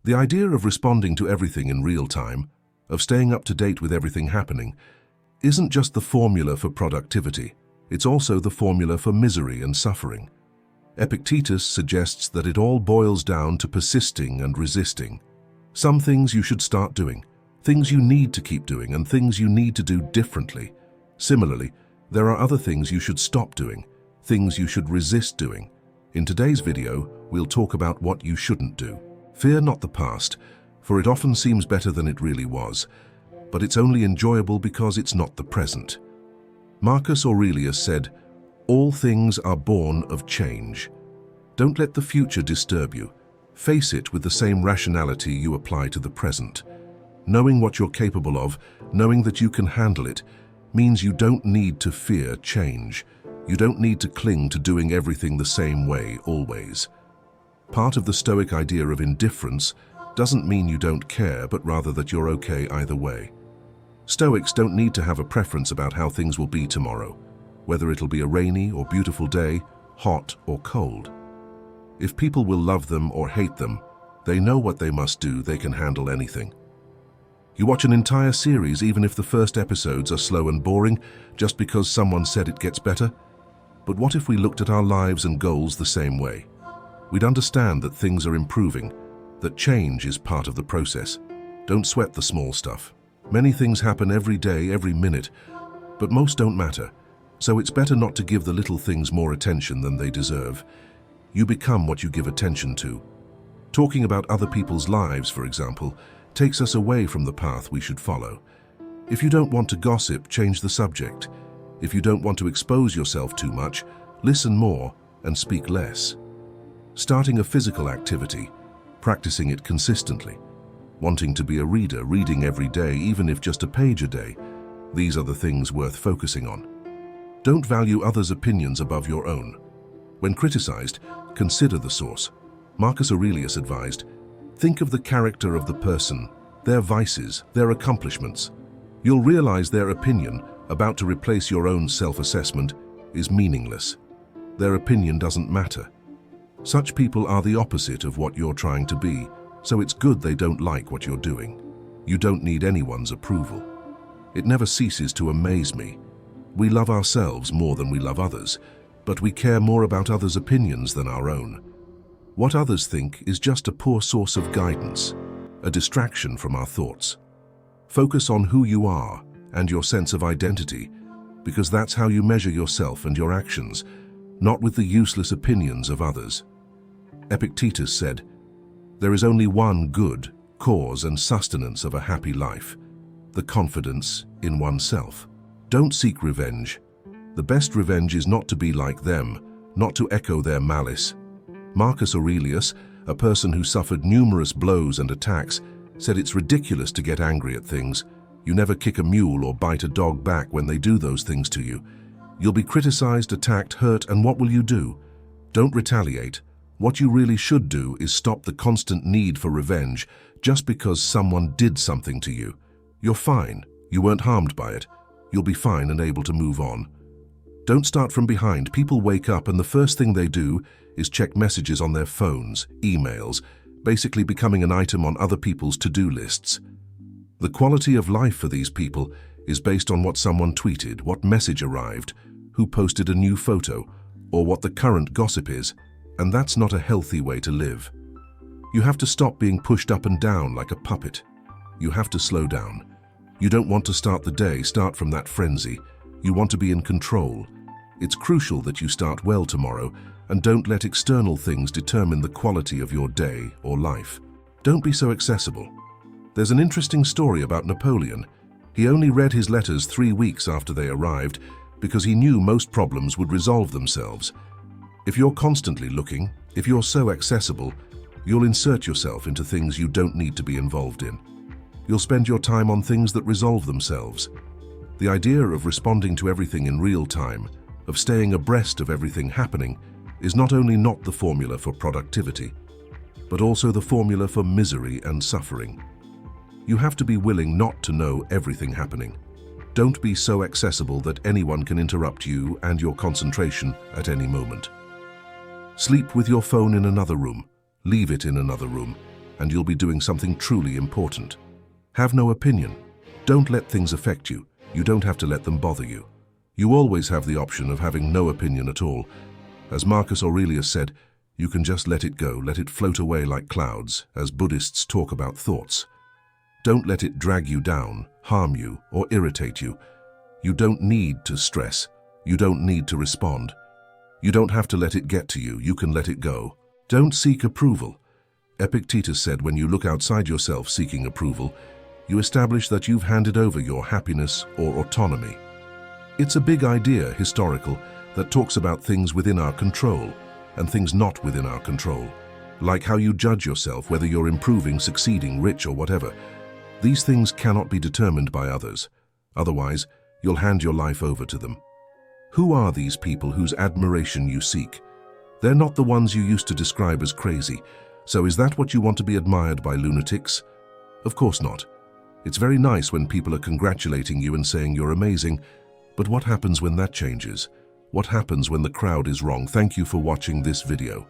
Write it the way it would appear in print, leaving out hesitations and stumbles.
The idea of responding to everything in real time, of staying up to date with everything happening, isn't just the formula for productivity, it's also the formula for misery and suffering. Epictetus suggests that it all boils down to persisting and resisting. Some things you should start doing, things you need to keep doing, and things you need to do differently. Similarly, there are other things you should stop doing, things you should resist doing. In today's video, we'll talk about what you shouldn't do. Fear not the past, for it often seems better than it really was, but it's only enjoyable because it's not the present. Marcus Aurelius said, "All things are born of change." Don't let the future disturb you. Face it with the same rationality you apply to the present. Knowing what you're capable of, knowing that you can handle it, means you don't need to fear change. You don't need to cling to doing everything the same way always. Part of the Stoic idea of indifference doesn't mean you don't care, but rather that you're okay either way. Stoics don't need to have a preference about how things will be tomorrow, whether it'll be a rainy or beautiful day, hot or cold. If people will love them or hate them, they know what they must do, they can handle anything. You watch an entire series even if the first episodes are slow and boring, just because someone said it gets better? But what if we looked at our lives and goals the same way? We'd understand that things are improving, that change is part of the process. Don't sweat the small stuff. Many things happen every day, every minute, but most don't matter, so it's better not to give the little things more attention than they deserve. You become what you give attention to. Talking about other people's lives, for example, takes us away from the path we should follow. If you don't want to gossip, change the subject. If you don't want to expose yourself too much, listen more and speak less. Starting a physical activity, practicing it consistently. Wanting to be a reader, reading every day, even if just a page a day. These are the things worth focusing on. Don't value others' opinions above your own. When criticized, consider the source. Marcus Aurelius advised, think of the character of the person, their vices, their accomplishments. You'll realize their opinion, about to replace your own self-assessment, is meaningless. Their opinion doesn't matter. Such people are the opposite of what you're trying to be, so it's good they don't like what you're doing. You don't need anyone's approval. It never ceases to amaze me. We love ourselves more than we love others, but we care more about others' opinions than our own. What others think is just a poor source of guidance, a distraction from our thoughts. Focus on who you are and your sense of identity, because that's how you measure yourself and your actions, not with the useless opinions of others. Epictetus said, "There is only one good cause and sustenance of a happy life, the confidence in oneself." Don't seek revenge. The best revenge is not to be like them, not to echo their malice. Marcus Aurelius, a person who suffered numerous blows and attacks, said it's ridiculous to get angry at things. You never kick a mule or bite a dog back when they do those things to you. You'll be criticized, attacked, hurt, and what will you do? Don't retaliate. What you really should do is stop the constant need for revenge just because someone did something to you. You're fine. You weren't harmed by it. You'll be fine and able to move on. Don't start from behind. People wake up and the first thing they do is check messages on their phones, emails, basically becoming an item on other people's to-do lists. The quality of life for these people is based on what someone tweeted, what message arrived, who posted a new photo, or what the current gossip is, and that's not a healthy way to live. You have to stop being pushed up and down like a puppet. You have to slow down. You don't want to start the day, start from that frenzy. You want to be in control. It's crucial that you start well tomorrow and don't let external things determine the quality of your day or life. Don't be so accessible. There's an interesting story about Napoleon. He only read his letters 3 weeks after they arrived because he knew most problems would resolve themselves. If you're constantly looking, if you're so accessible, you'll insert yourself into things you don't need to be involved in. You'll spend your time on things that resolve themselves. The idea of responding to everything in real time, of staying abreast of everything happening, is not only not the formula for productivity, but also the formula for misery and suffering. You have to be willing not to know everything happening. Don't be so accessible that anyone can interrupt you and your concentration at any moment. Sleep with your phone in another room, leave it in another room, and you'll be doing something truly important. Have no opinion. Don't let things affect you. You don't have to let them bother you. You always have the option of having no opinion at all. As Marcus Aurelius said, you can just let it go, let it float away like clouds, as Buddhists talk about thoughts. Don't let it drag you down, harm you, or irritate you. You don't need to stress. You don't need to respond. You don't have to let it get to you. You can let it go. Don't seek approval. Epictetus said when you look outside yourself seeking approval, you establish that you've handed over your happiness or autonomy. It's a big idea, historical, that talks about things within our control and things not within our control, like how you judge yourself, whether you're improving, succeeding, rich, or whatever. These things cannot be determined by others. Otherwise, you'll hand your life over to them. Who are these people whose admiration you seek? They're not the ones you used to describe as crazy. So is that what you want to be admired by, lunatics? Of course not. It's very nice when people are congratulating you and saying you're amazing, but what happens when that changes? What happens when the crowd is wrong? Thank you for watching this video.